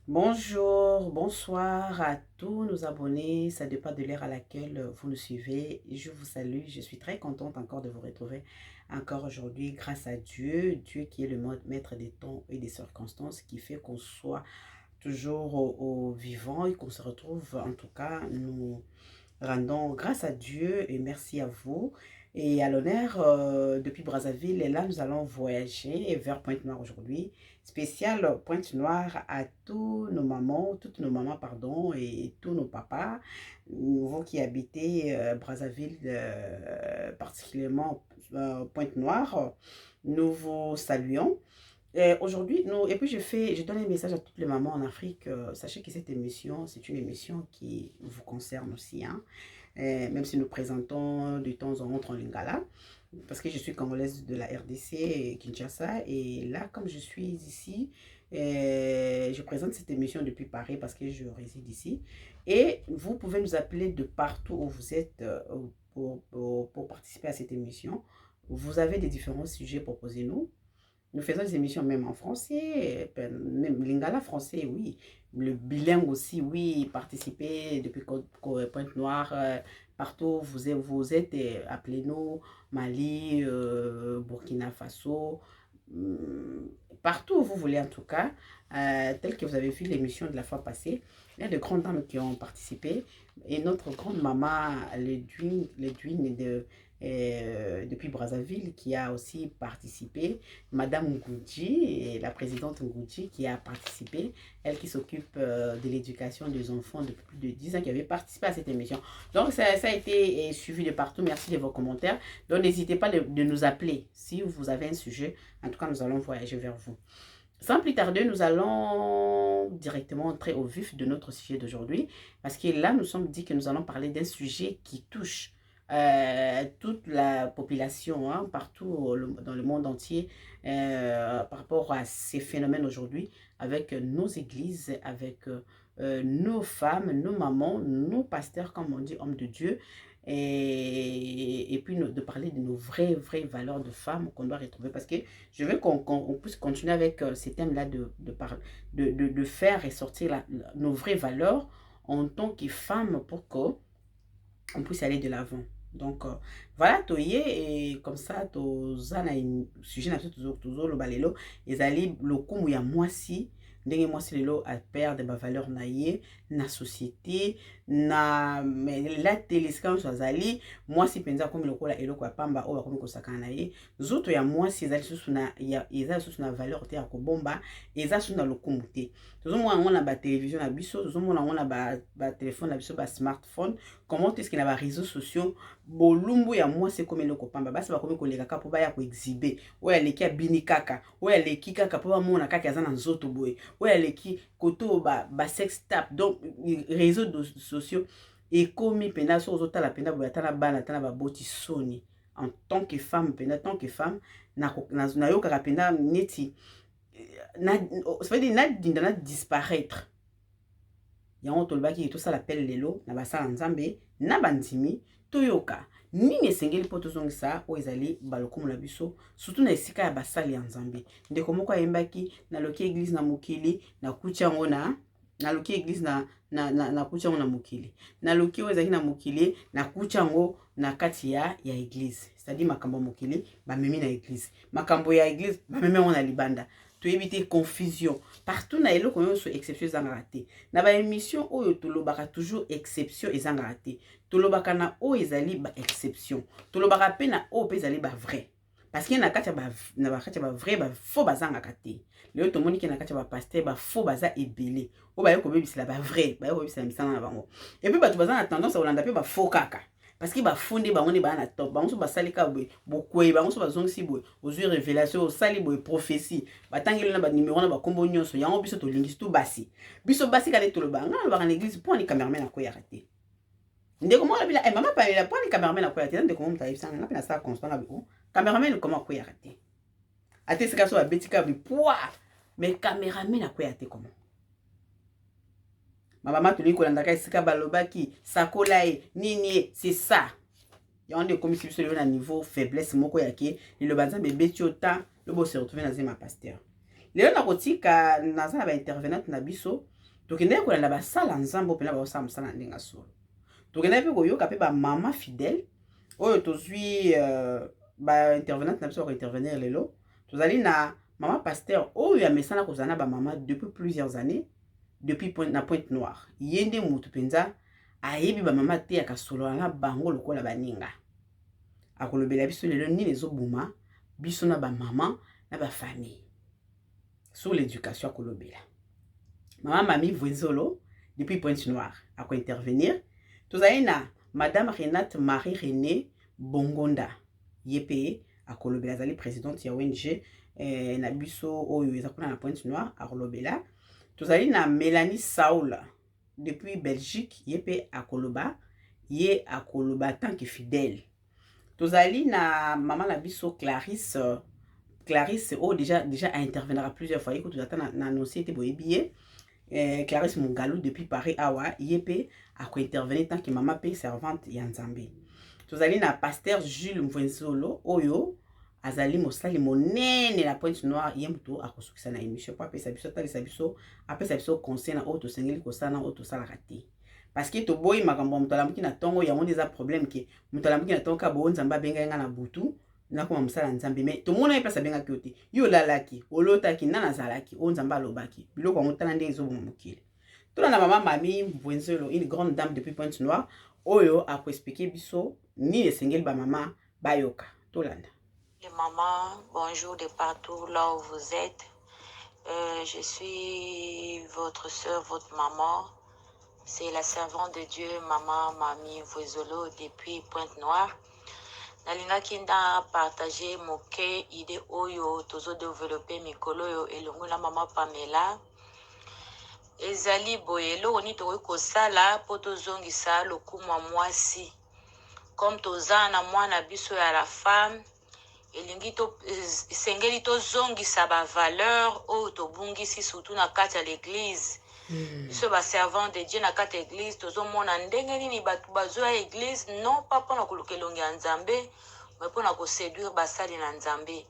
Bonjour, bonsoir à tous nos abonnés. Ça dépend de l'heure à laquelle vous nous suivez. Je vous salue. Je suis très contente encore de vous retrouver encore aujourd'hui grâce à Dieu. Dieu qui est le maître des temps et des circonstances qui fait qu'on soit toujours au vivant et qu'on se retrouve. En tout cas, nous rendons grâce à Dieu et merci à vous. Et à l'honneur, depuis Brazzaville, et là, nous allons voyager vers Pointe-Noire aujourd'hui. Spécial Pointe-Noire à tous nos mamans, toutes nos mamans, pardon, et tous nos papas, vous qui habitez Brazzaville, particulièrement Pointe-Noire, nous vous saluons. Aujourd'hui, et puis je donne un message à toutes les mamans en Afrique. Sachez que cette émission, c'est une émission qui vous concerne aussi, hein. Même si nous présentons de temps en temps en Lingala, parce que je suis congolaise de la RDC et Kinshasa, et là, comme je suis ici, je présente cette émission depuis Paris parce que je réside ici. Et vous pouvez nous appeler de partout où vous êtes pour participer à cette émission. Vous avez des différents sujets, proposez-nous. Nous faisons des émissions même en français, même Lingala français, oui. Le bilingue aussi, oui. Participer depuis Pointe-Noire, partout vous êtes, appelez-nous, Mali, Burkina Faso, partout où vous voulez en tout cas. Tel que vous avez vu l'émission de la fois passée, il y a de grandes dames qui ont participé. Et notre grande maman, Ledwin depuis Brazzaville, qui a aussi participé. Madame Ngoudji, la présidente Ngoudji, qui a participé. Elle qui s'occupe de l'éducation des enfants depuis plus de 10 ans, qui avait participé à cette émission. Donc, ça a été suivi de partout. Merci de vos commentaires. Donc, n'hésitez pas de nous appeler si vous avez un sujet. En tout cas, nous allons voyager vers vous. Sans plus tarder, nous allons directement entrer au vif de notre sujet d'aujourd'hui. Parce que là, nous sommes dit que nous allons parler d'un sujet qui touche toute la population, hein, partout dans le monde entier, par rapport à ces phénomènes aujourd'hui, avec nos églises, avec nos femmes, nos mamans, nos pasteurs, comme on dit, hommes de Dieu. Et puis de parler de nos vraies valeurs de femmes qu'on doit retrouver. Parce que je veux qu'on puisse continuer avec ces thèmes-là de faire ressortir nos vraies valeurs en tant que femmes pour qu'on puisse aller de l'avant. Donc, voilà, toye, et comme ça, toza na sujet na tozo lo balelo, ezali lokumu ya mwasi, ndenge mwasi lelo a perdre ba valeur na ye, na société, na la telescan so azali, mwasi penza komi lokola eloko ya pamba o bakomi kosakana na ye, zoto ya mwasi ezali susu na valeur te ya kobomba, eza susu na lokumu te. Tozo mona ngona ba télévision na biso, tozo mona ngona ba téléphone na biso, ba smartphone, comment est-ce qu'il y a des réseaux sociaux bolumbu ya moi c'est comme eloko pamba basi bakomi koleka kaka po baya ko exhiber oya leki abini kaka oya leki kaka po bamona kaka aza na nzoto boye oya leki koto ba sex tap. Donc réseaux sociaux ekomi pena so ozotala pena boye atana bana atana baboti soni en tant que femme pena tant que femme na yokaka pena neti ça veut dire na disparaître. Yango tolobaki tosala appel lelo na basala nzambe na bandimi toyoka nini esengeli mpo tozongisa oyo ezali balokumu na biso surtout na esika ya basali ya nzambe. Ndeko moko ayembaki naloki église na mokili nakuti yango naloki église nakuti yango na mokili, naloki oyo ezalaki na mokili nakuti yango na kati ya église. C'est-à-dire makambo ya mokili bamemi na église, makambo ya église bamemi yango na libanda. To éviter confusion partout na eloko nyonso exception ezangaka te. Na ba émission oyo tolobaka toujours exception ezangaka te. Tolobaka na oyo ezali ba exception. Tolobaka pe na oyo pe ezali ba vrai. Parce que na kati ya ba vrai ba faux bazangaka te. Leo tomoni ke na kati ya ba pasteur ba faux baza ebele. O ba yoko bebisela ba vrai, ba yoko bebisela misana na bango. Et puis bato bazana tendance à olanda pe ba faux kaka. Parce que ba fondé bango ne ba na top bango so basali ka boye bokwe bango so bazongisi boye ozwi révélation osali boye prophétie batangeli na ba numéro na ba kombo nyonso yango biso to lingisi tout basi biso basi kale to lobanga na ba na église pour ni cameraman na ko yarate ndeko mo bila mama pa la pour ni cameraman na ko yarate ndeko mo mutayisa na pena sa constant na bo cameraman comment ko yarate ate sika so ba betika bi poa mais cameraman na ko yarate comment ma maman tuli kolanda ka esika balobaki sakola e nini c'est ça. Yande comme si le niveau faiblesse moko yake le banza bebe tiota le bo se retrouver dans un pasteur. lelo na kotika naza na ba intervenante na biso tokende kolanda basala nzambo pena baosala mosala ndenge solo tokende mpe koyoka mpe bamama fidèle oyo tozwi baintervenante na biso bakointervenir lelo tozali na mama pasteur oyo amesana kozala na bamama depuis plusieurs années depuis na Pointe Noire ye nde motu mpenza ayebi bamama te akasolola na bango lokola baninga akolobela biso lelo nini ezoboma biso na bamama na bafamille sur l'éducation akolobela mama Mami Vwenzolo depuis Pointe Noire akointervenir tozali na madame Renate Marie René Bongonda ye akolobela azali présidente ya ONG na biso oyo eza kuna na Pointe Noire akolobela tozali na Mélanie Saoul depuis Belgique ye akoloba ye akoloba tant que fidèle tozali na maman na biso Clarisse oh déjà a intervenir plusieurs fois yeko tozata na annoncé te boyebi Clarisse Mungalou depuis Paris awa ye ako intervenir tant que maman pe servante ya Nzambe tozali na pasteur Jules Mvwenzolo oyo azali mosali monene na Pointe Noire ye muto akosukisa na émission po apesa biso talisa biso apesa biso conseil na oyo tosengeli kosala na oyo tosalaka te parce que toboyi makambo muto alamuki na tongo yango eza problème ke muto alamuki na tongo ka bo Nzambe abenga nga na butu nakoma mosala Nzambe mais tomona epesa bengaki yo te yo olalaki olotaki nana azalaki oyo Nzambe alobaki biloko yango tala ndenge ezoboma mokili tolanda mama Mami Vwenzolo une grande dame depuis Pointe Noire oyo akoexplike biso nini esengeli bamama bayoka tolanda. Les mamans, bonjour de partout là où vous êtes. Je suis votre soeur, votre maman. C'est la servante de Dieu, maman Mami Vwenzolo depuis Pointe Noire. Nalingaki nda partager moke idée oyo tozo développer mikolo yo elongo na mama Pamela. Ezali boyelo oni to ko sala poto zongisa lokuma mwasi. Comme toza na mwana biso ya la femme elingi to sengeli to zongisa ba valeur o to bungisi surtout na kati ya l'église biso ba servant de Dieu na kati ya église tozo mona ndenge nini batu bazo ya église non pas pona koluka elongi ya Nzambe mais pona ko séduire basali na Nzambe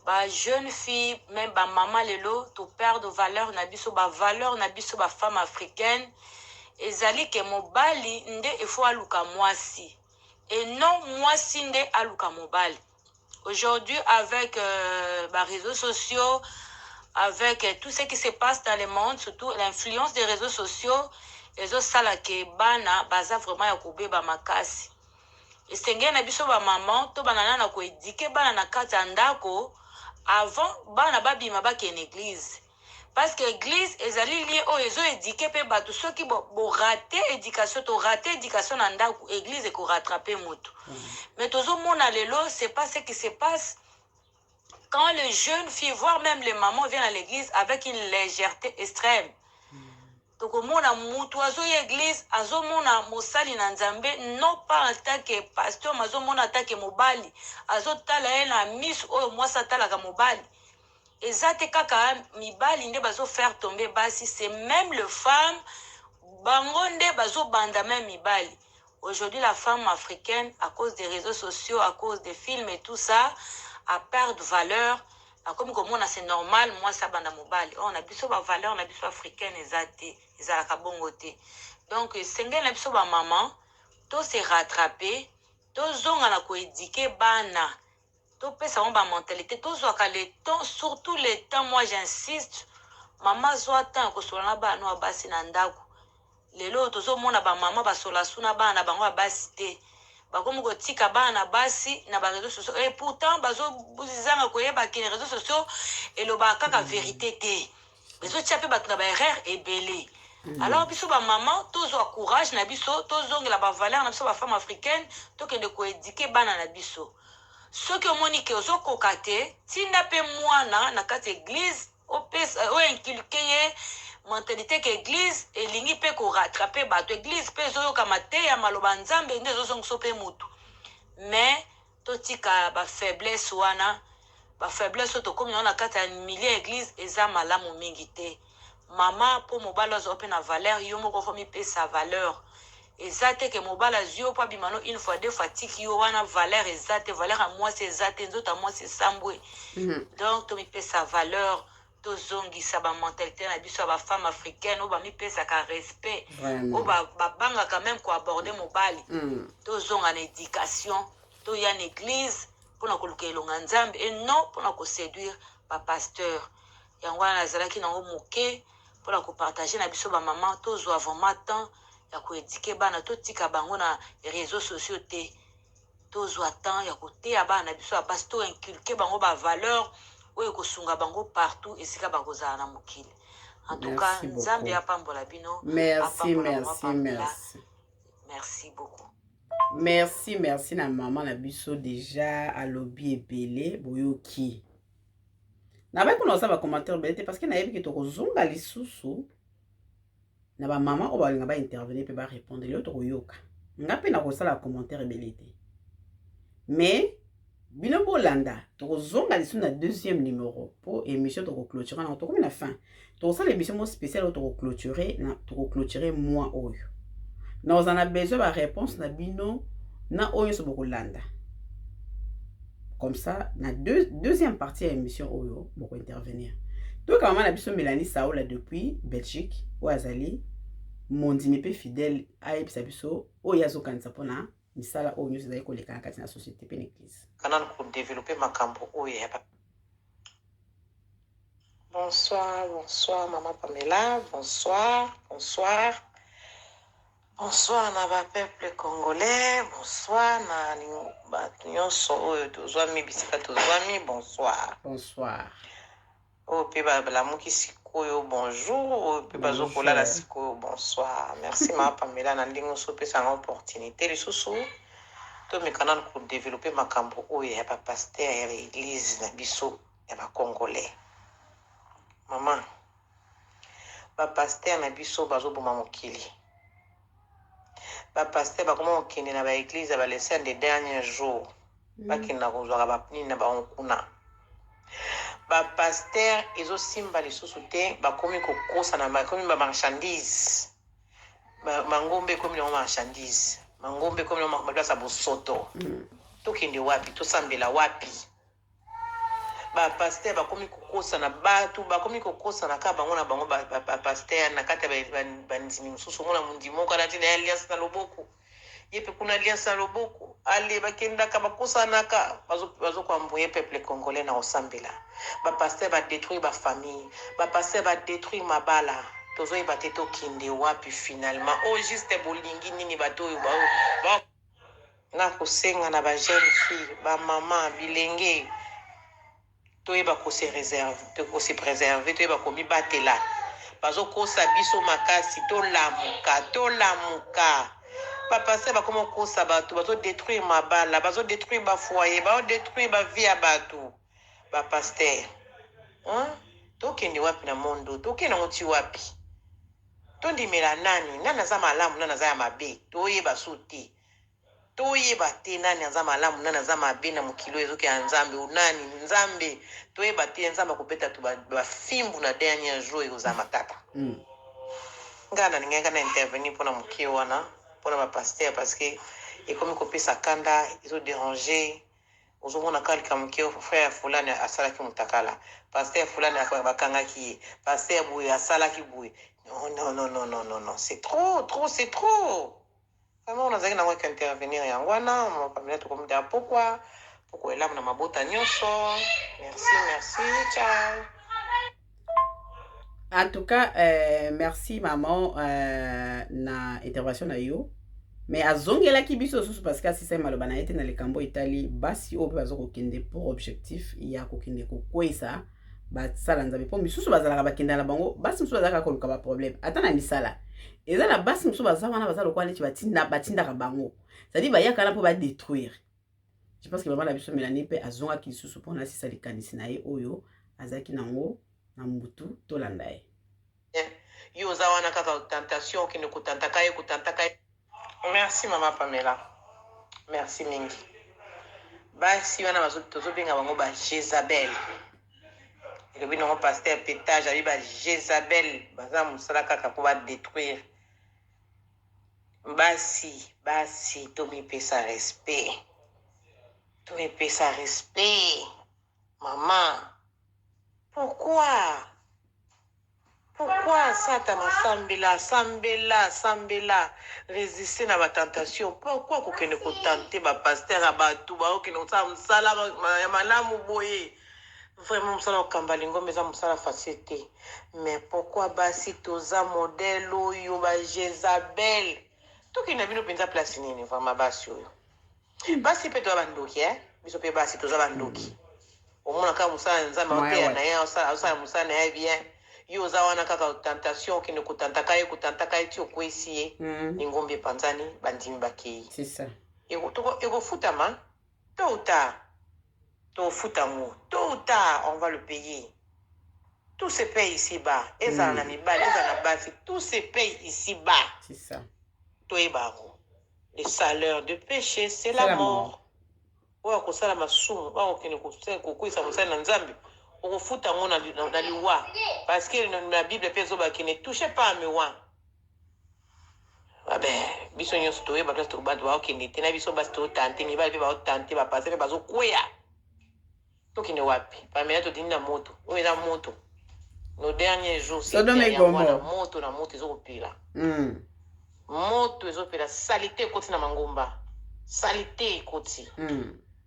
ba jeune fille même ba maman lelo to perdre valeur na biso ba valeur na biso ba femme africaine ezali ke mobali nde ifo aluka mwasi et non mwasi nde aluka mobali. Aujourd'hui, avec les réseaux sociaux, avec tout ce qui se passe dans le monde, surtout l'influence des réseaux sociaux, les autres salles qui bana baza vraiment yakoube ba makasi. Et sengé na biso ba maman, to banana na ko éduquer bana na kata ndako avant bana babima ba ke église. Parce que l'église ezali lié o ezo éduquer pe batu soki bo rater éducation to rater éducation na ndako église ko rattraper mutu. Mais tozo mona lelo c'est pas ce qui se passe quand les jeunes filles voire même les mamans viennent à l'église avec une légèreté extrême. Donc mona mutu azo église azo mona mosali na Nzambe non pas en tant que pasteur mais azo mona en tant que mobali azo tala na miss o moi ça tala ka mobali. Ezate kaka mibali nde bazo faire tomber basi c'est même le femme bangonde bazo banda même mibali. Aujourd'hui la femme africaine à cause des réseaux sociaux à cause des films et tout ça a perdu valeur comme on a c'est normal moi ça banda mobali on a biso ba valeur on a biso africaine ezate ezalaka bongo te donc sengel na biso ba maman to se rattraper to zonga na ko éduquer bana to pesa on ba mentalité to zoaka le temps surtout le temps moi j'insiste maman zoa temps ko solana ba no basi na ndako lelo tozo mona ba maman ba sola suna bana bango basi te bakomi ko tika bana basi na ba réseaux sociaux et pourtant bazo buzizanga ko yeba ki réseaux sociaux et lo ba kaka vérité te bezo tchape ba na ba erreur ebele. Alors biso ba maman tozo courage na biso tozo ngela ba valeur na biso ba femme africaine to kende ko éduquer bana na biso. Ce que monique ozo kokate tinda pe mwana na kati église o pesa o inculquer mentalité que église elingi pe ko rattraper bato église pe zo kamate ya maloba Nzambe nde zo songo pe mutu mais to tika ba faiblesse wana ba faiblesse to comme na kati ya milieu église eza malamu mingi te mama po mobala zo pe na valeur yo moko fomi pe sa valeur ezate que mobala zio pa bimano une fois deux fois tiki yo wana valeur ezate valeur à moi c'est ezate nzota moi c'est sambwe donc to mi pe sa valeur tozongisa bamentalité na biso ya bafemme africaine oyo bamipesaka respect Vraiment. oyo babangaka même koaborde mobali tozonga na éducation toya na église mpona koluka elonga nzambe e non mpona koséduire bapasteur yango wana nazalaki nango moke mpona kopartage na biso bamama tozwa vraiment temps ya koédike bana totika bango na réseaux sociaux te tozwa temps ya koteya bana na biso ya basi toinculke bango bavaleur oyo kosunga bango partout esika bakozala na mokili en tout cas nzambe apambola bino merci merci merci merci beaucoup merci na mama na biso déjà alobi ebele boyoki nabai kuna osala bacommentaire ebele te parce que nayebi ke tokozonga lisusu na bamama oyo balinga baintervenir mpe barépondre lelo tokoyoka nga mpe nakosala commentaire ebele te mais bino bolanda tokozonga lisusu na deuxième numéro po émission tokoclôture na tokomi na fin tokosala émission mo spéciale oyo tokoclôture mois oyo na oza na besoin baréponse na bino na oyo nyonso bokolanda comme ça na deuxième partie ya émission oyo bokointervenir toyoka mama na biso Mélanie Saoula depuis Belgique oyo azali mondimi mpe fidèle ayebisa biso oyo azokanisa mpona misala oyo nyonso ezali kolekana kati na société mpe na église kana kodévelopper makambo oyo ya bonsoir maman Pamela bonsoir na ba peuple congolais bonsoir na bato nyonso oyo tozwami bisika tozwami bonsoir oyo mpe balamuki sikoyo bonjour oyo mpe bazokolala sikoyo bonsoir merci maman Pamela na ndenge nyonso opesanga opportunité lisusu tomekana kodévelopper makambo oyo ya bapaster ya baeglise na biso ya bacongolais mama bapaster na biso bazoboma mokili bapaster bakoma kokende na baeglise ya balessin de dernier jour bakenda kozwaka banini na bango kuna bapaster ezosimba lisusu te bakomi kokosa na bakomi bamarchandise mangombe ekomi nango marchandise mangombe ekomi nango babilasa bosoto tokende wapi tosambela wapi bapaster bakomi kokosa na bato bakomi kokosa na ka bango na bango bapaster na kati ya bandimi mosusu omona mondi moko alati na alliance na loboko ye mpe kuna alliance na loboko ale bakendaka bakosanaka bazokwamboye peuple congolais na kosambela bapaster badétruire bafamille bapaster badétruire mabala tozoyeba te tokende wapi finalement o juste bolingi nini bato oyo na kosenga na bajeune fille bamama bilenge toyeba kose réserve to kose préserver toyeba komibatela bazokosa biso makasi tolamuka bapaster bakoma kosa bato bazodétruire mabala bazodétruire bafoyer bazodétruire bavie ya bato bapaster tokende wapi na mondo tokende yango ti wapi tondimela nani aza malamu nani aza ya mabe toyeba so te toyeba te nani aza malamu nani aza mabe na mokili oyo ezoki ya nzambe unani nzambe toyeba te nzambe akobeta to bafimbu na dernier jour ekozala matata ngai nalingaka na intervenir mpona mokie wana mpona bapaster parce que ekomi kopesa kanda ezodéranger ozomona kalika mokie frère fulani asalaki motakala paster fulani bakangaki ye paster boye asalaki boye non c'est trop c'est trop vraiment nazalaki nango eka intervenir yango wana mapamela tokomida pourquoi elamu na mabota nyonso merci ciao en tout cas merci maman na intervention na yo mais azongelaki biso susu parce que asisa maloba na ye te na likambo etali basi oyo mpe bazokokende pour objectif ya kokende kokwesa basala nzambe mpo misusu bazalaka bakendela na bango basi misusu bazalaka koluka baproblème ata na misala eza na basi misusu baza wana baza lokola neti batindaka bango c'est-à-dire bayaka na mpo badétruire je pense que mama na biso Mélanie mpe azongaki lisusu mpona asisa likanisi na ye oyo azalaki nango na mbutu tolanda ye yo oza wana kaka tentation okende kotantaka ye merci mama Pamela merci mingi basi wana tozobenga bango ba Jezabel elobi nango paster pétage abi ba Jezabel baza mosala kaka mpo badétruire basi tomipesa respect mama pourquoi Pourquoi Satan sambela, résister à ma tentation? Pourquoi qu'on ne tenter ma pasteur à batou, qui nous sommes salama, malamu boye? Vraiment, ça n'a kambalingo, mais ça m'a facilité. Mais pourquoi basi toza modèle yo ba Jézabel? Tout qui n'a vu nous penser place ni vraiment basi yo. Basi peut toi bandoki, biso pe basi toza bandoki. Au moins quand musa nzamba oteya na ya osa musa na ya bien. Yo za wana kaka tentation qui ne kutantaka ti okwesi ni ngombe panzani bandimi bakei. C'est ça. Ego futama tôt ou tard. Tôt ou tard, on va le payer. Tout se paye ici-bas. Tout se paye ici-bas. C'est ça. Le salaire de péché, c'est la mort. Parce que la Bible ne touchez pas à moi. Ah ben, biso nyonso toyeba place tokobanda baokende te na biso basi totante mibali mpe baotante bapase mpe bazokweya tokende wapi pamela todindi na moto oyo eza moto nos derniers jours na moto ezokopela moto ezopela salite ekoti na mangomba salite ekoti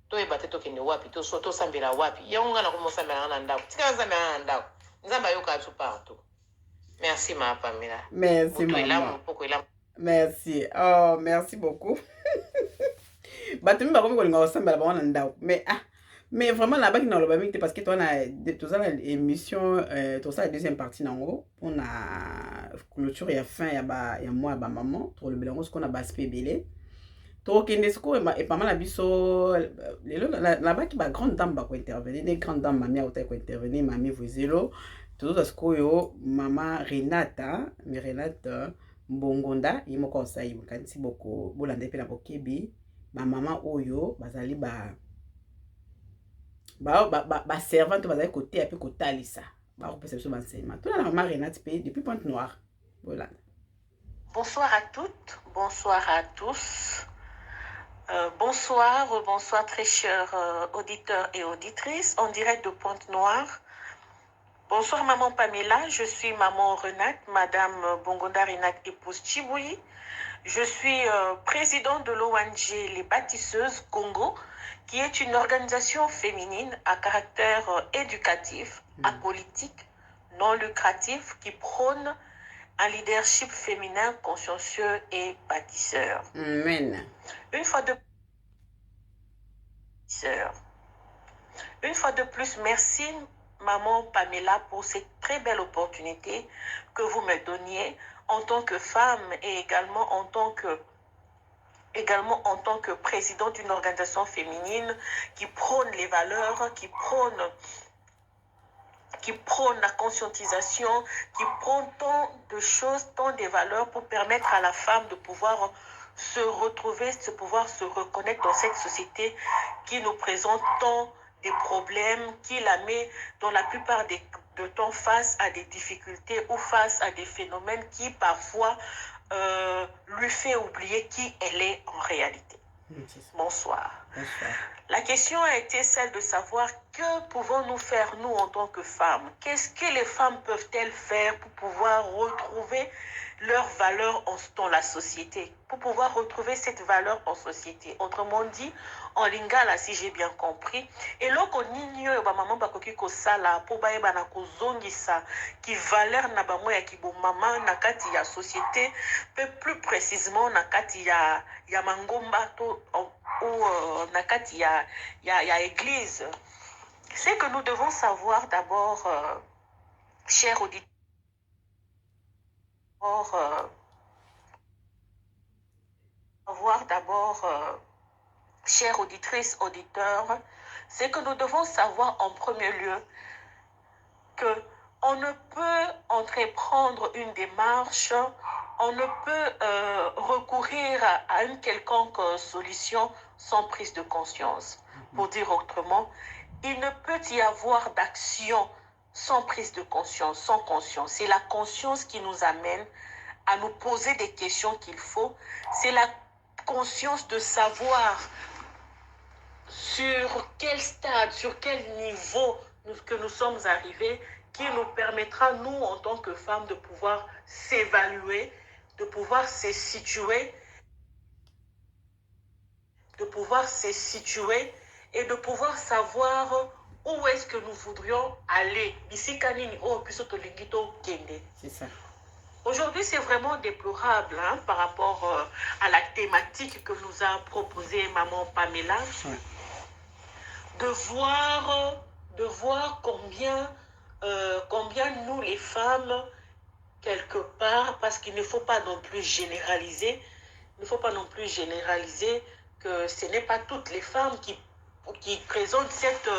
toyeba te tokende wapi tosambela wapi yango nga nakomosambela nga na ndako tika nzambela nga na ndako nzambe ayoka biso partout. Merci ma Pamela. Merci maman. Merci. Oh, merci beaucoup. Batumi ba komi kolinga osambela ba wana ndako. Mais vraiment là-bas qui n'a pas mis parce que toi na émission ça la deuxième partie nango on a clôture ya fin ya moi ba maman pour le bilan ce qu'on a baspé belé. To kende siko et pas mal biso là-bas qui ba grande dame ba ko intervenir des grandes dames mamie a ko intervenir mamie Vozelo tout ça siko yo maman Renata mais Renata Mbongonda yimo conseil kanisi boko bolande pe na bokebi ba maman oyo bazali ba servante bazali côté un peu côté alisa ba repose sur enseignement tout la maman Renate pe depuis Pointe-Noire voilà. Bonsoir à toutes, bonsoir à tous. Bonsoir très chers auditeurs et auditrices en direct de Pointe-Noire. Bonsoir maman Pamela, je suis maman Renate, madame Bongonda Renate épouse Chiboui. Je suis présidente de l'ONG Les Bâtisseuses Congo, qui est une organisation féminine à caractère éducatif, apolitique, non lucratif, qui prône un leadership féminin consciencieux et bâtisseur. Amen. Une fois de plus, merci maman Pamela pour cette très belle opportunité que vous me donniez en tant que femme et également en tant que présidente d'une organisation féminine qui prône les valeurs, qui prône la conscientisation, qui prône tant de choses, tant de valeurs pour permettre à la femme de pouvoir se retrouver, de pouvoir se reconnaître dans cette société qui nous présente tant des problèmes, qui la met dans la plupart de temps face à des difficultés ou face à des phénomènes qui parfois lui fait oublier qui elle est en réalité. Bonsoir. Bonsoir. La question a été celle de savoir que pouvons-nous faire nous en tant que femmes? Qu'est-ce que les femmes peuvent-elles faire pour pouvoir retrouver leur valeur dans la société, pour pouvoir retrouver cette valeur en société? Autrement dit, en lingala, si j'ai bien compris, et là qu'on ignore maman bakoki ko sala pour ba na ko zongisa qui valeur na ba moya ki bo maman na kati ya société, plus précisément na kati ya mangomba to ou na kati ya église. C'est que nous devons savoir d'abord, chers auditeurs, chères auditrices, auditeurs, c'est que nous devons savoir en premier lieu que on ne peut entreprendre une démarche, on ne peut recourir à une quelconque solution sans prise de conscience. Pour dire autrement, il ne peut y avoir d'action sans prise de conscience, sans conscience. C'est la conscience qui nous amène à nous poser des questions qu'il faut. C'est la conscience de savoir sur quel stade, sur quel niveau que nous sommes arrivés qui nous permettra, nous, en tant que femmes, de pouvoir s'évaluer, de pouvoir se situer, et de pouvoir savoir où est-ce que nous voudrions aller. C'est ça. Aujourd'hui, c'est vraiment déplorable hein, par rapport à la thématique que nous a proposée maman Pamela, Ouais. de voir combien nous, les femmes, quelque part, parce qu'il ne faut pas non plus généraliser, que ce n'est pas toutes les femmes qui présentent cette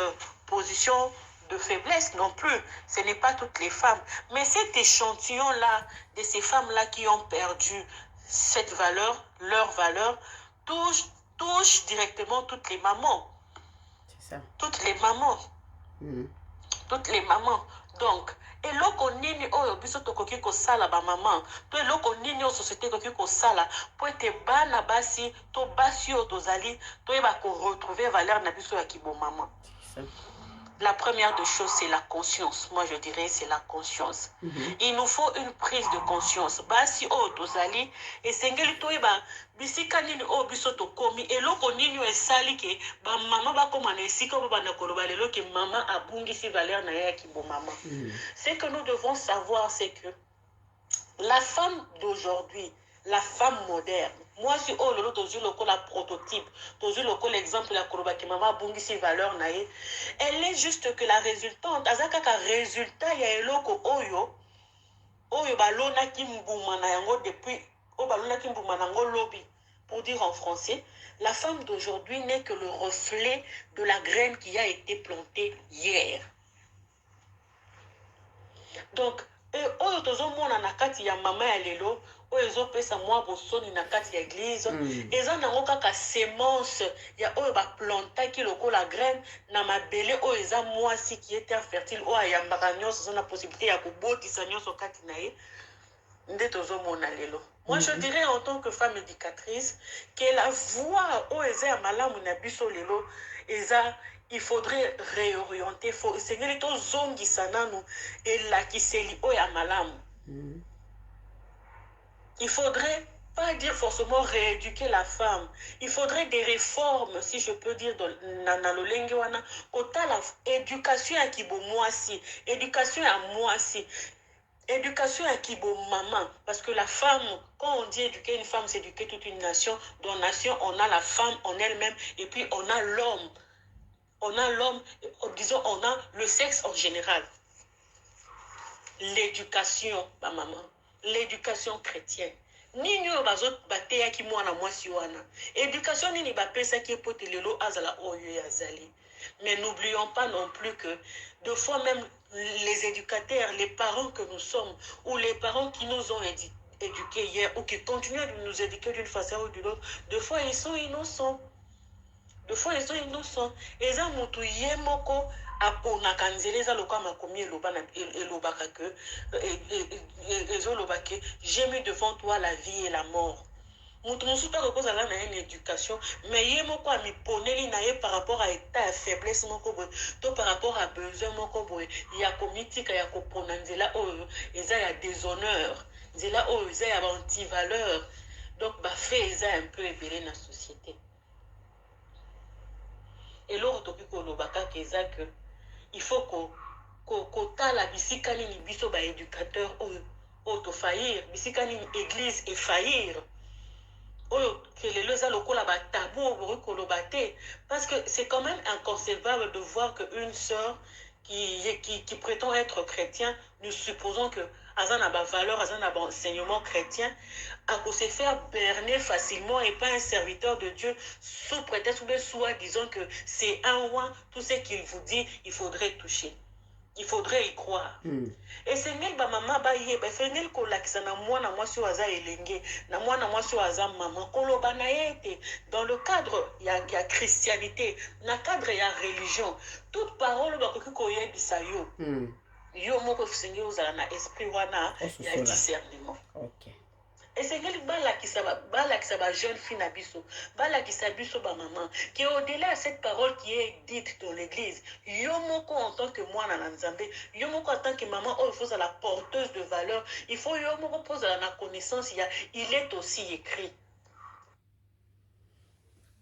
position de faiblesse non plus. Ce n'est pas toutes les femmes. Mais cet échantillon-là, de ces femmes-là qui ont perdu cette valeur, leur valeur, touche directement toutes les mamans. C'est ça. Toutes les mamans. Toutes les mamans. Donc, eloko nini oyo biso tokoki kosala ba maman to eloko nini oyo société koki kosala po ete bana basi to basi oyo tozali toyeba ko retrouver valeur na biso ya kibo maman. La première des choses, c'est la conscience. Moi, je dirais, c'est la conscience. Il nous faut une prise de conscience. Basi o tozali et sengeli toyeba bisika nini o biso to komi eloko nini esali ke ba mama ba koma na esika ba na koloba lelo ke mama abungisi valeur na ya kibo maman. Ce que nous devons savoir, c'est que la femme d'aujourd'hui, la femme moderne, moi si oh lolo tozu loko la prototype, tozu loko l'exemple la koloba ke mama abungisi valeur na ye, elle est juste que la résultante azaka ka résultat ya eloko oyo balona ki mbuma na yango depuis balona ki mbuma na yango lobby. Pour dire en français, la femme d'aujourd'hui n'est que le reflet de la graine qui a été plantée hier. Donc, oyo tozomona na kati ya mama ya lelo oyo ezopesa mwa bosoni na kati ya église eza nango kaka semence ya oyo baplantaki lokola graine na mabele oyo eza mwasi qui était infertile oyo ayambaka nyonso eza na possibilité ya kobotisa nyonso kati na ye nde tozomona lelo. Moi, je dirais en tant que femme éducatrice que la voie oyo eza ya malamu na biso lelo eza il faudrait réorienter, sengeli to zongi sananu et la kiseli oya malamu. Il faudrait pas dire forcément rééduquer la femme. Il faudrait des réformes, si je peux dire, dans le lenguana. Kota la éducation à kibo moisi, éducation à moisi. Éducation à kibo maman. Parce que la femme, quand on dit éduquer une femme, c'est éduquer toute une nation. Dans la nation, on a la femme en elle-même et puis on a l'homme. On a l'homme, disons, on a le sexe en général. L'éducation, ma maman, l'éducation chrétienne. Nini o bazot bateya ki mwana mwasi wana. Éducation nini bapesa ki pote lelo azala oyo yazali. Mais n'oublions pas non plus que deux fois même les éducateurs, les parents que nous sommes, ou les parents qui nous ont éduqués hier, ou qui continuent de nous éduquer d'une façon ou d'une autre, deux fois ils sont innocents. Des fois, ils sont innocents. Et ça, mutu yemoko apona kanzele za lokwa makomi elobaka que ezolobake j'ai mis devant toi la vie et la mort. Mutu musuta ko za na une éducation, mais yemoko ami poneli na ye par rapport à état de faiblesse moko boy, to par rapport à besoin moko boy, ya komitika ya kopona nzela oyo eza ya déshonneur, nzela oyo eza ya anti-valeur. Donc ba fait eza un peu ébélé na société. Et l'autre topic que il faut que la bisika ni biso ba éducateur auto faillir bisika ni église et faillir que les loza lokola ba tabou kolobate parce que c'est quand même inconcevable de voir que une sœur qui prétend être chrétien, nous supposons que azana ba valeur, azana ba enseignement chrétien, à se faire berner facilement et pas un serviteur de Dieu sous prétexte ou soit disant que c'est un roi, tout ce qu'il vous dit, il faudrait toucher. Il faudrait y croire. Et c'est nel ba mama ba ye ba fenel ko lakisa na mwana mwasi waza elenge na mwana mwasi waza maman koloba na yete dans le cadre ya christianité, na cadre ya religion, toute parole ba koki ko yebisa yo. Yo moko fsengi ozala na esprit wana ya discernement. Okay. esengeli balakisa bajeune fille na biso, balakisa biso bamama que au-delà de cette parole qui est dite dans l'église, yo moko en tant que mwana na nzambe, yo moko en tant que maman, il faut la porteuse de valeur, il faut yo moko poser la connaissance, il est aussi écrit.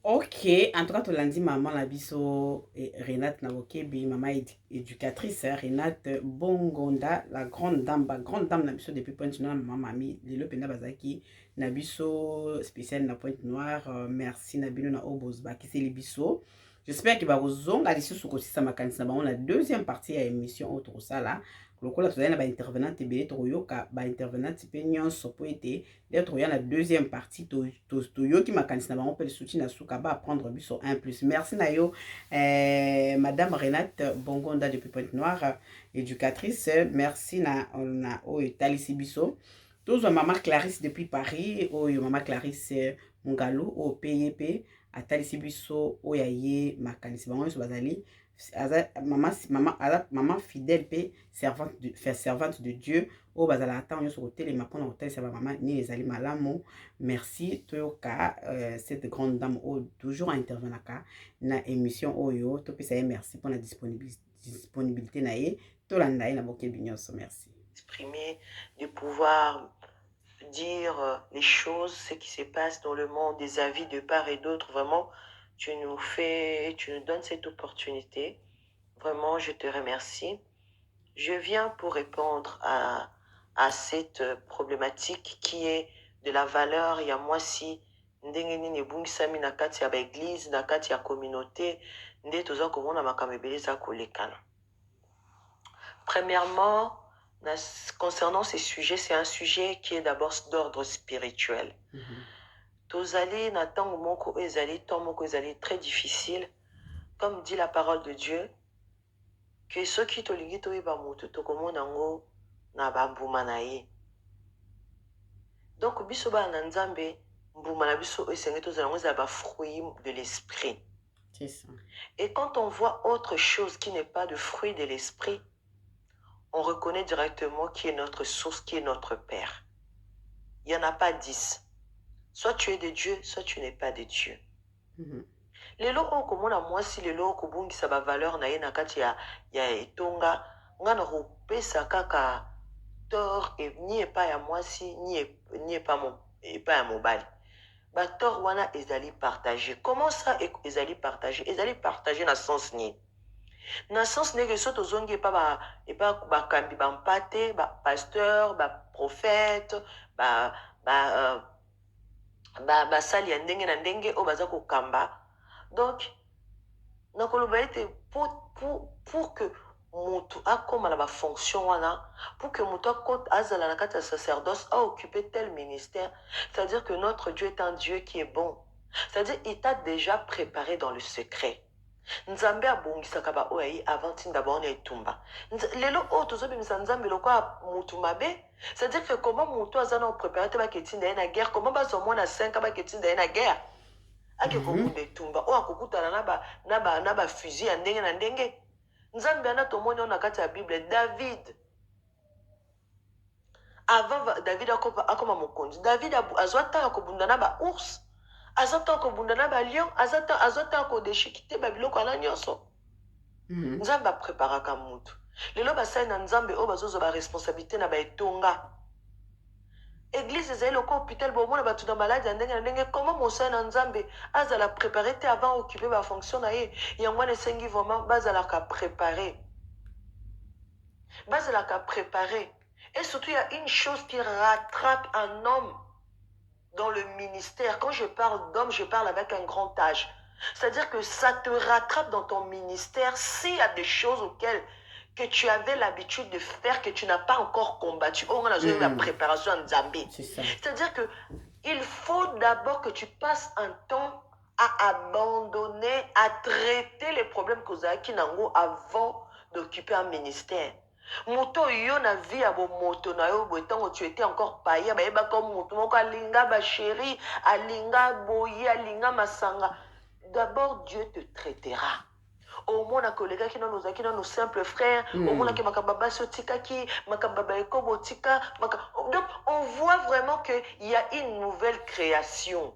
Ok, en tout cas, tu l'as dit, maman, la biso, Renate Nabokebi, maman éducatrice, Renate Bongonda, la grande dame, la biso depuis Pointe-Noire, maman, mami, Lilo Penda Bazaki, Nabiso, spécial na Pointe-Noire, merci Nabino na Obosba, qui c'est les biso. J'espère qu'il va vous en aller sur ce côté, ça m'a candidat, on la deuxième partie à l'émission autour de ça là. Lokola tozali na ba intervenant ebele toyoka ba intervenant pe nyonso po ete leo toya na deuxième partie toyoki makanisi na bango pe soutien na suka ba apprendre biso 1+. Merci na yo madame Renate Bongonda depuis Pointe-Noire, éducatrice. Merci na oyo talisi biso. Tozwa mama Clarisse depuis Paris, oyo mama Clarisse Mungalu o PYP atalisi biso oyo ye makanisi bango nyonso bazali maman fidèle pe servante de Dieu o bazala ata nyonso kotelema mpona kotalisa bamama nini ezali malamu. Merci toyoka cette grande dame oyo toujours intervenaka na émission oyo topesa ye merci mpona disponibilité na ye tolanda ye na bokebi nyonso. Merci exprimer, de pouvoir dire les choses, ce qui se passe dans le monde, des avis de part et d'autre. Vraiment, tu nous donnes cette opportunité. Vraiment, je te remercie. Je viens pour répondre à cette problématique qui est de la valeur. Il y a moi si ndenge nini ebungisami na kati ya baeglise, na kati ya communauté, nde toza komona makambo ebele eza kolekana. Premièrement, concernant ces sujets, c'est un sujet qui est d'abord d'ordre spirituel. Tozali na tango moko ezali temps moko ezali très difficile, comme dit la parole de Dieu, que ceux qui tolingi toyeba mutu tokomona ngo na bambuma na ye. Donc biso ba na nzambe mbuma na biso esenge tozala ngo ezala ba fruit de l'esprit. C'est ça. Et quand on voit autre chose qui n'est pas de fruit de l'esprit, on reconnaît directement qui est notre source, qui est notre Père. Il n'y en a pas 10. Soit tu es de Dieu, soit tu n'es pas de Dieu. Lelo okomona mwasi lelo okobungisa ba valeur na ye na kati ya etonga ngana kopesa kaka tort et ni epa ya mwasi ni epa ya mobali. Ba tort wana ezali partagé. Comment ça ezali partagé? Ezali partagé na sens ni. Na sens ni que soto zongi epa ba kambi ba mpate, ba pasteur, ba prophète, ba sali ya ndenge na ndenge o baza kokamba. Donc, pour que mutu akoma na ba fonction wana, pour que mutu azala na kati ya sacerdoce a occupé tel ministère, c'est-à-dire que notre Dieu est un Dieu qui est bon. C'est-à-dire il t'a déjà préparé dans le secret. Nzambe abongisaka ba oyi avant tinda ba ona etumba. Lelo o tozobimisa nzambe lokwa mutu mabe, c'est-à-dire que comment mutu azana préparer te ba ketinda na guerre, comment ba zo mona 5 ba ketinda na guerre. Ake kokude tumba o akokutana na ba fusil ya ndenge na ndenge. Nzambe ana tomoni ona kati ya Bible David. Avant David akoma mokonzi, David azwata kobunda na ba ours, azata kobunda na ba lion, azata ko deshikite ba biloko ala nyonso. Nzambe preparaka mutu. Lelo basai na nzambe o bazozo ba responsabilité na ba etonga. Église ezali loko hôpital bomona batu na malade ndenge na ndenge, comment mosai na nzambe azala préparer te avant occuper ba fonction na ye. Yango na sengi vraiment bazala ka préparer. Bazala ka préparer. Et surtout il y a une chose qui rattrape un homme dans le ministère. Quand je parle d'homme, je parle avec un grand âge. C'est-à-dire que ça te rattrape dans ton ministère s'il y a des choses auxquelles que tu avais l'habitude de faire, que tu n'as pas encore combattu. On a la préparation en Zambie. C'est-à-dire que il faut d'abord que tu passes un temps à abandonner, à traiter les problèmes que vous avez avant d'occuper un ministère. Moto yo na vie ya bo moto na yo botango tu étais encore païen ba yeba comme moto moko alinga ba chéri, alinga boyi, alinga masanga. D'abord Dieu te traitera. Au moins na kolega ki nos simples frères, au moins na ke makamba baso tika ki, makamba ba ekobo tika, donc on vois vraiment qu'il y a une nouvelle création.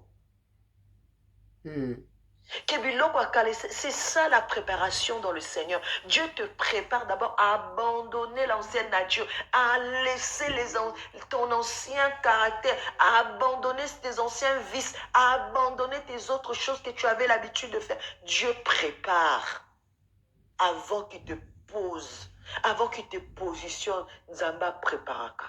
C'est ça la préparation dans le Seigneur. Dieu te prépare d'abord à abandonner l'ancienne nature, à laisser ton ancien caractère, à abandonner tes anciens vices, à abandonner tes autres choses que tu avais l'habitude de faire. Dieu prépare avant qu'il te pose, avant qu'il te positionne. Nzamba préparaka.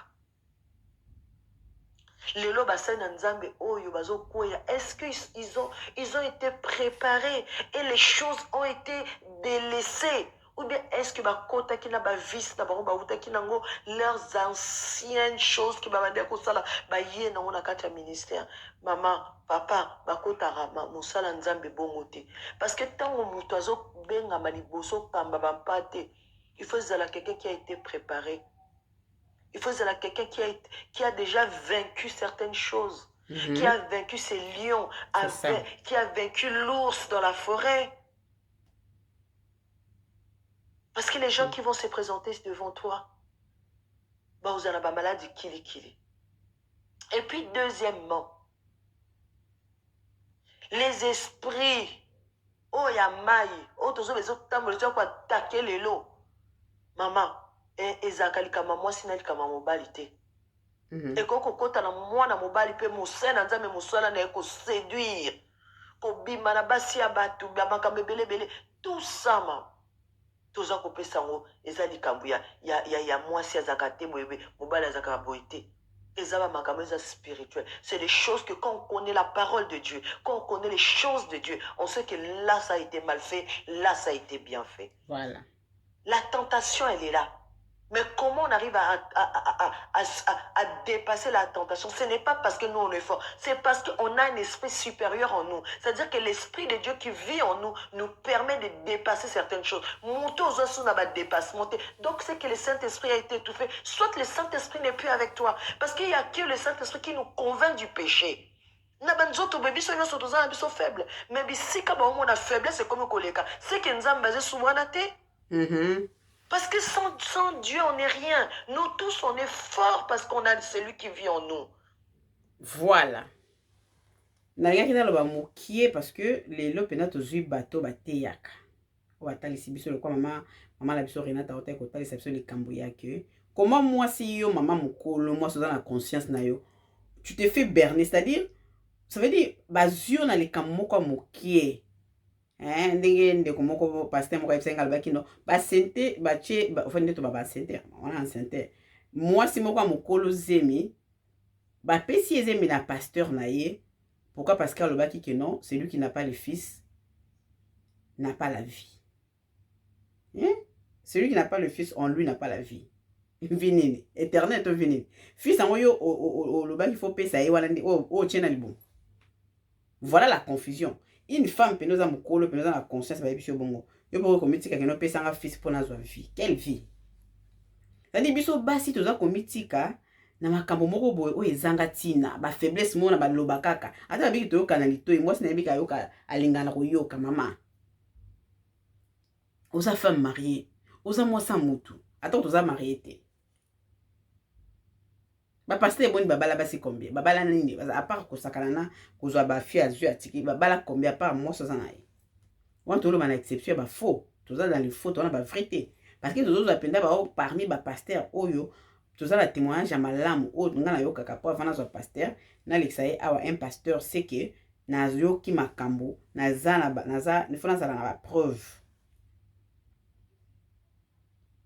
Lelo basana nzambe oyo bazokoya, est-ce qu'ils ont été préparés et les choses ont été délaissées, ou bien est-ce que bakota kina ba vice na bango bauta kinango leurs anciennes choses qui babande ko sala ba ye na ona kata ministère. Maman, papa, bakota rama musala nzambe bongote, parce que tango muto azo benga maliboso kamba bampate, il faut zala quelqu'un qui a été préparé. Il faut que quelqu'un qui a déjà vaincu certaines choses, qui a vaincu ses lions, qui a vaincu l'ours dans la forêt. Parce que les gens qui vont se présenter devant toi, bah, vous en avez malade kili. Et puis, deuxièmement, les esprits, oh yamai, oh tozo bezo tambo kwa attaquer les lots. Maman, ezakali kama mwasi na kama mobali te. Ekoko kota na mwana mobali pe musena nzambe musala na eko séduire. Ko bima na basi ya batu, makambo ebele tout ça ma. Toza ko pesa ngo ezali kambu ya mwasi azaka te boyebe, mobali azaka boyete. Ezaba makambo eza spirituel. C'est des choses que quand on connaît la parole de Dieu, quand on connaît les choses de Dieu, on sait que là ça a été mal fait, là ça a été bien fait. Voilà. La tentation, elle est là. Mais comment on arrive à dépasser la tentation? Ce n'est pas parce que nous, on est fort. C'est parce qu'on a un esprit supérieur en nous. C'est-à-dire que l'esprit de Dieu qui vit en nous nous permet de dépasser certaines choses. Monter aux os, on a dépassement. Donc, c'est que le Saint-Esprit a été étouffé. Soit le Saint-Esprit n'est plus avec toi. Parce qu'il n'y a que le Saint-Esprit qui nous convainc du péché. Faible. Mais si on a faiblesse, c'est comme koleka. C'est que nous avons basé sur parce que sans Dieu, on n'est rien. Nous tous, on est forts parce qu'on a celui qui vit en nous. Voilà. Nalingaki naloba mokie parce que lelo pena tozwi bato bateyaka. O atalisi biso le kwa mama la biso Renata ota ko talisa biso likambo yake. Comment moi si yo mama mokolo moi dans la conscience na yo, tu te fais berner, c'est-à-dire ça veut dire bazio na likambo moko mokie. Ndenge ndeko moko pasteur moko esenga lobaki no ba sente ba che ba ofende to ba sente on a sente moi si moko mokolo zemi ba pesi ezemi na pasteur na ye. Pourquoi? Parce que lobaki que non, celui qui n'a pas le fils n'a pas la vie. Celui qui n'a pas le fils en lui n'a pas la vie. Vinini éternel to vinini fils en yo o lobaki faut pesa ye wala ndi o tiena libon. Voilà la confusion. Une femme peut nous a mukolo peut nous a la conscience ba biso bongo. Yo pour komitika que no pesa nga fils pour na zo vie. Quelle vie? Tandi biso basi toza komitika na makambo moko boye o ezanga tina ba faiblesse mona ba loba kaka. Ata biki to yoka na litoyi moi sina bika yoka alingana ko yoka mama. Oza femme mariée, oza moi sans mutu. Ata toza marié te. Ba pasteur boni babala basi combien? Babala nini? À part ko sakalana ko zo ba fi azu atiki babala combien à part moi ça na ye. On to lo na exception ba faux. Toza dans les faux, on a ba vérité. Parce que tozo apenda ba parmi ba pasteur oyo toza la témoignage ya malamu o ngana yo kaka po avana zo pasteur na lexaye awa un pasteur c'est que nazo ki makambo naza ne fona sala na ba preuve.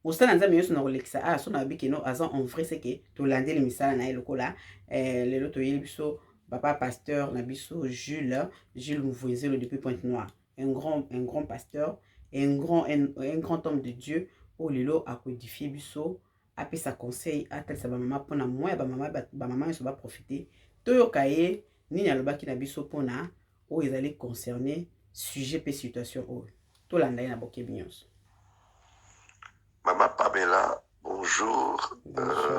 Osana nzambe yesu na kolekisa a so na biki no azan en vrai c'est que to lande le misala na elokola le loto yeli biso papa pasteur na biso Jules Mouvoiselo depuis Pointe-Noire, un grand pasteur et un grand homme de Dieu au lelo a codifié biso a sa conseil a tel sa maman pona moi ba maman so va profiter to kaye ni alobaki na biso pona o ezali concerné sujet pe situation o to landa na boke binyos. Maman Pamela, bonjour,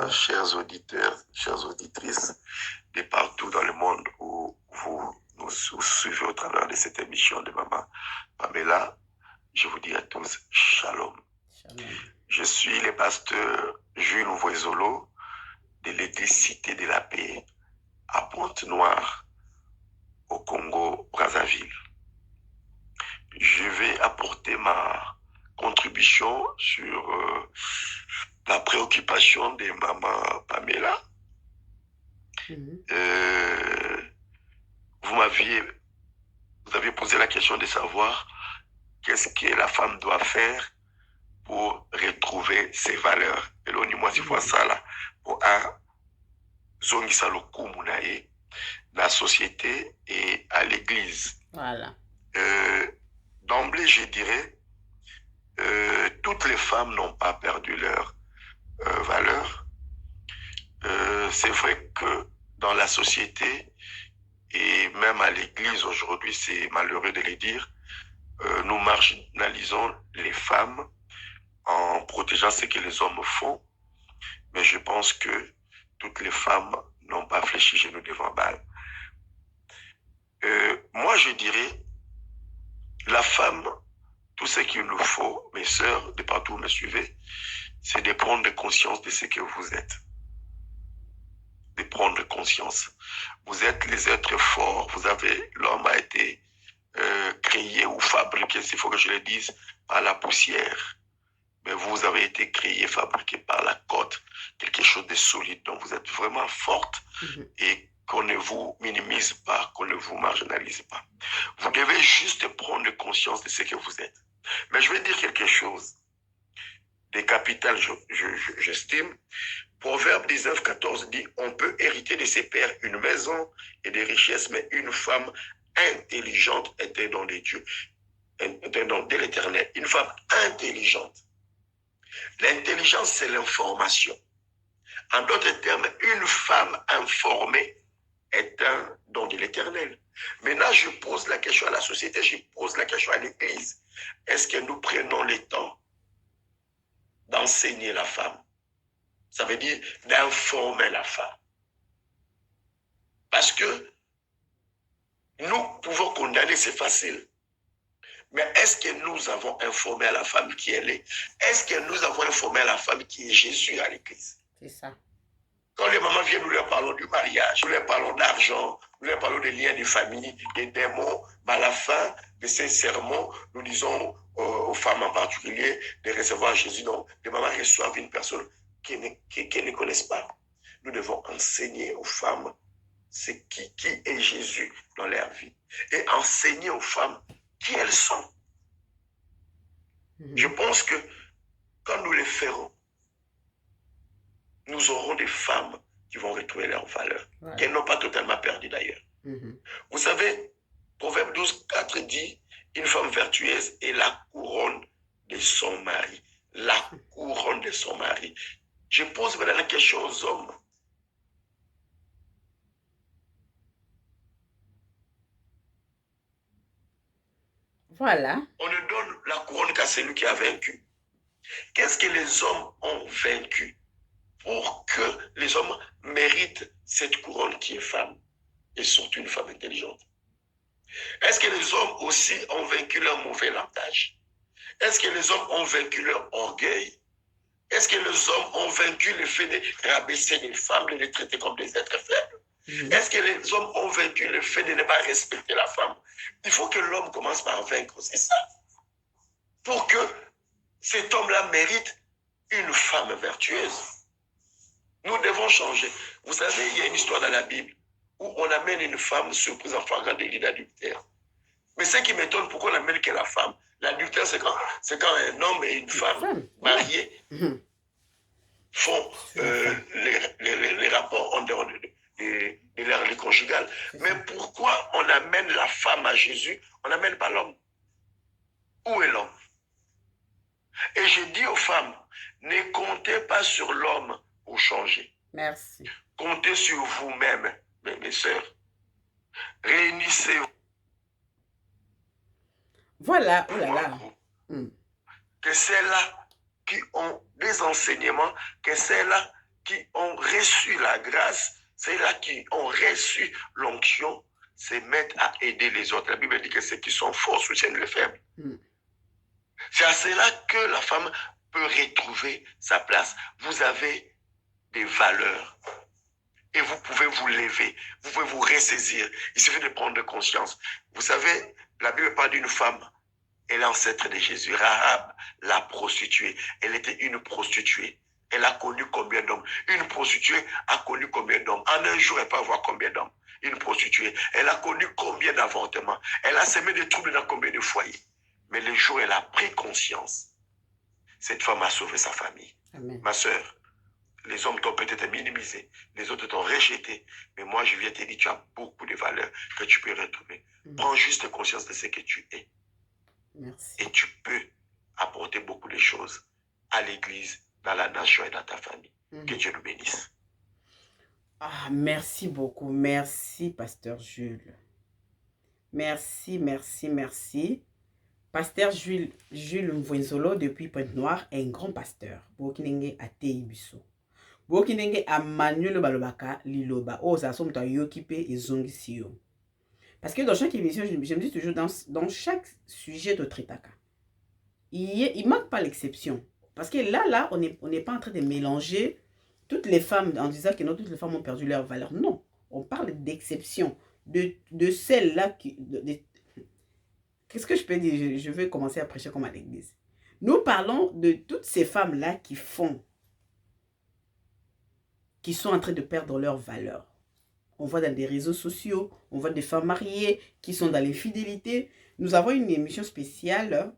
chers auditeurs, chères auditrices de partout dans le monde où vous nous suivez au travers de cette émission de Maman Pamela. Je vous dis à tous shalom. Je suis le pasteur Jules Mouvoiselo de l'église Cité de la la paix à Pointe-Noire, au Congo-Brazzaville. Je vais apporter ma contribution sur la préoccupation de maman Pamela. Vous avez posé la question de savoir qu'est-ce que la femme doit faire pour retrouver ses valeurs. Et là, moi, si vois ça là, pour zongisa lokumu na ye, la société et à l'église. Voilà. D'emblée, je dirais, toutes les femmes n'ont pas perdu leur valeur. C'est vrai que dans la société et même à l'église aujourd'hui, c'est malheureux de le dire, nous marginalisons les femmes en protégeant ce que les hommes font, mais je pense que toutes les femmes n'ont pas fléchi genoux devant Baal. Moi, je dirais, la femme, tout ce qu'il nous faut, mes sœurs, de partout où vous me suivez, c'est de prendre conscience de ce que vous êtes. De prendre conscience. Vous êtes les êtres forts. L'homme a été créé ou fabriqué, s'il faut que je le dise, par la poussière. Mais vous avez été créé, fabriqué par la côte, quelque chose de solide. Donc vous êtes vraiment forte et qu'on ne vous minimise pas, qu'on ne vous marginalise pas. Vous devez juste prendre conscience de ce que vous êtes. Mais je vais dire quelque chose. Des capitales, j'estime. Proverbe 19, 14 dit, on peut hériter de ses pères une maison et des richesses, mais une femme intelligente est un don de Dieu, est un don de l'Éternel. Une femme intelligente. L'intelligence, c'est l'information. En d'autres termes, une femme informée est un don de l'Éternel. Maintenant, je pose la question à la société, je pose la question à l'Église. Est-ce que nous prenons le temps d'enseigner la femme? Ça veut dire d'informer la femme. Parce que nous pouvons condamner, c'est facile. Mais est-ce que nous avons informé à la femme qui elle est? Est-ce que nous avons informé à la femme qui est Jésus à l'église? C'est ça. Quand les mamans viennent, nous leur parlons du mariage, nous leur parlons d'argent, nous leur parlons des liens de famille, des démons. Mais à la fin de ces sermons, nous disons aux femmes en particulier de recevoir Jésus. Donc, les mamans reçoivent une personne qu'elles ne connaissent pas. Nous devons enseigner aux femmes qui est Jésus dans leur vie. Et enseigner aux femmes qui elles sont. Je pense que quand nous les ferons, nous aurons des femmes qui vont retrouver leur valeur, qu'elles n'ont pas totalement perdu d'ailleurs. Vous savez, Proverbe 12, 4 dit, une femme vertueuse est la couronne de son mari. La couronne de son mari. Je pose maintenant la question aux hommes. Voilà. On ne donne la couronne qu'à celui qui a vaincu. Qu'est-ce que les hommes ont vaincu pour que les hommes méritent cette couronne qui est femme et surtout une femme intelligente? Est-ce que les hommes aussi ont vaincu leur mauvais langage? Est-ce que les hommes ont vaincu leur orgueil? Est-ce que les hommes ont vaincu le fait de rabaisser les femmes, de les traiter comme des êtres faibles? Est-ce que les hommes ont vaincu le fait de ne pas respecter la femme? Il faut que l'homme commence par vaincre, c'est ça. Pour que cet homme-là mérite une femme vertueuse. Nous devons changer. Vous savez, il y a une histoire dans la Bible où on amène une femme surprise en flagrant délit d'adultère. Mais ce qui m'étonne, pourquoi on amène que la femme? L'adultère, c'est quand un homme et une femme mariés font les rapports en dehors de leur vie conjugale. Mais pourquoi on amène la femme à Jésus, on n'amène pas l'homme? Où est l'homme? Et je dis aux femmes, ne comptez pas sur l'homme pour changer. Merci. Comptez sur vous-même, mes sœurs. Réunissez-vous. Voilà, oh là là. Que celles-là qui ont des enseignements, que celles-là qui ont reçu la grâce, celles-là qui ont reçu l'onction, se mettent à aider les autres. La Bible dit que ceux qui sont forts soutiennent les faibles. C'est à cela que la femme peut retrouver sa place. Vous avez des valeurs. et vous pouvez vous lever, vous pouvez vous ressaisir. Il suffit de prendre conscience. Vous savez, la Bible parle d'une femme, et l'ancêtre de Jésus, Rahab, la prostituée. Elle était une prostituée. Elle a connu combien d'hommes? Une prostituée a connu combien d'hommes? En un jour, elle peut avoir combien d'hommes? Une prostituée. Elle a connu combien d'avortements? Elle a semé des troubles dans combien de foyers? Mais le jour où elle a pris conscience, cette femme a sauvé sa famille. Amen. Ma soeur, les hommes t'ont peut-être minimisé, les autres t'ont rejeté, mais moi je viens te dire, tu as beaucoup de valeurs que tu peux retrouver. Prends juste conscience de ce que tu es. Merci. Et tu peux apporter beaucoup de choses à l'église, dans la nation et dans ta famille. Que Dieu nous bénisse. Ah, merci beaucoup. Merci, Pasteur Jules. Merci, merci, merci. Pasteur Jules Mvwenzolo, depuis Pointe-Noire, est un grand pasteur. Bokinenge a Teibiso. Bokinenge a Manuel Balobaka, Liloba. Oh, ça sommes à Yokipe et Zongisio. Parce que dans chaque émission, je me dis toujours, dans chaque sujet de Tritaka, il ne manque pas l'exception. Parce que là, on n'est pas en train de mélanger toutes les femmes en disant que non, toutes les femmes ont perdu leur valeur. Non, on parle d'exception, de celles-là qui... Qu'est-ce que je peux dire? Je vais commencer à prêcher comme à l'église. Nous parlons de toutes ces femmes-là qui sont en train de perdre leur valeur. On voit dans des réseaux sociaux, on voit des femmes mariées qui sont dans l'infidélité. Nous avons une émission spéciale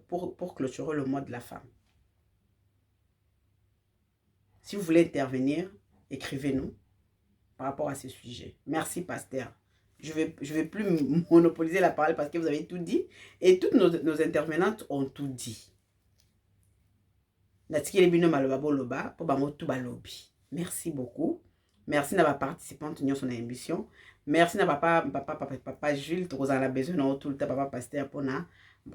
pour clôturer le mois de la femme. Si vous voulez intervenir, écrivez-nous par rapport à ce sujet. Merci, pasteur. Je vais plus monopoliser la parole parce que vous avez tout dit. Et toutes nos intervenantes ont tout dit. Merci beaucoup. Merci à ma participante de son émission. Merci à papa Jules, tu as besoin de tout le temps, papa pasteur, pour na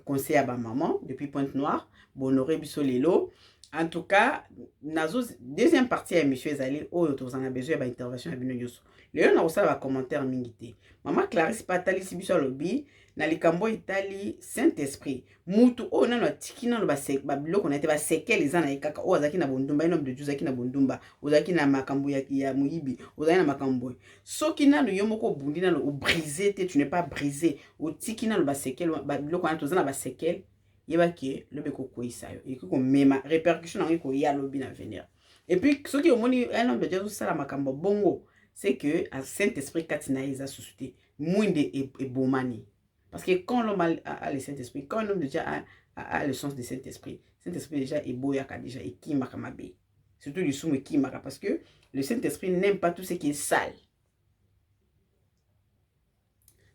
conseil à ma maman depuis Pointe-Noire. Bonoré Bissolelo. En tout cas, nazo deuxième partie à l'émission est allée au tu as besoin d'intervention à Binoyoso. Léon a aussi un commentaire mingité. Maman Clarisse Patali Sibiso Lobby. Na likambo itali Saint-Esprit mutu o nano tikina no ba biloko na te ba sekel ezana ekaka o azaki na bondumba ino de juzaki na bondumba ozaki na makambo ya muyibi ozaki na makambo soki nano yo moko bundi nano o briser te tu n'es pas brisé o tikina no ba sekel ba biloko na tozana ba sekel yeba ke lobe ko koisa yo et ko mema répercussion na ko ya lobi na venir et puis soki omoni un homme de Dieu sala makambo bongo c'est que à Saint-Esprit katina eza suscité mwinde et bomani. Parce que quand l'homme a le Saint-Esprit, quand l'homme déjà a le sens du Saint-Esprit, Saint-Esprit déjà est beau, déjà et qui m'a kamabé. Surtout le soum qui m'a parce que le Saint-Esprit n'aime pas tout ce qui est sale.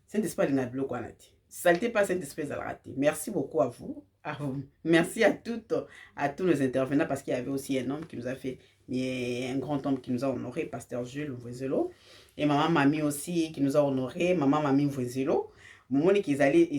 Saint-Esprit n'a pas quoi nati. Saleté pas Saint-Esprit à rater. Merci beaucoup à vous. Merci à tous nos intervenants parce qu'il y avait aussi un homme qui nous a fait, un grand homme qui nous a honoré, Pasteur Jules Mvwenzolo. Et maman Mamie aussi qui nous a honoré, maman Mamie Mvwenzolo. Momoni qu'ils allaient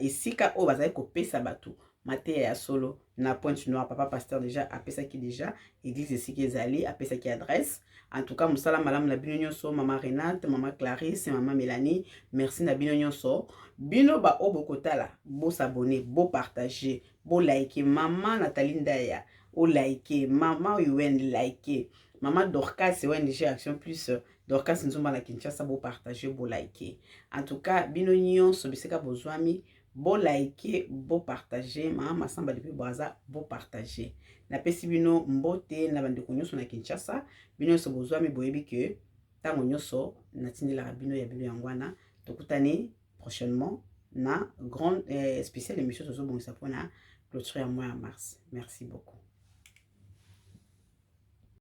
esika o bazali ko pesa batu mate ya solo na Pointe-Noire papa pasteur déjà a pesa ki déjà église esika ezali a pesa ki adresse en tout cas musala malam na bino nyonso mama Renate mama Clarisse mama Mélanie merci na bino nyonso bino ba obokotala bo s'abonner bo partager bo liker mama Nathalie Ndaya o liker mama Yuen liker mama Dorcas ONG Action Plus Dorcas Nzumba na Kinshasa bo partager bo liker en tout cas bino nyonso biseka bozwami bo liker bo partager mama Masamba depuis Braza bo partager na pesi bino mbote na bandeko nyonso na Kinshasa bino nyonso bozwami boyebi ke tango nyonso natindela bino ya bino yangwana tokutani prochainement na grande spéciale émission sur ce bon ça pour na clôturer en mois en mars. Merci beaucoup.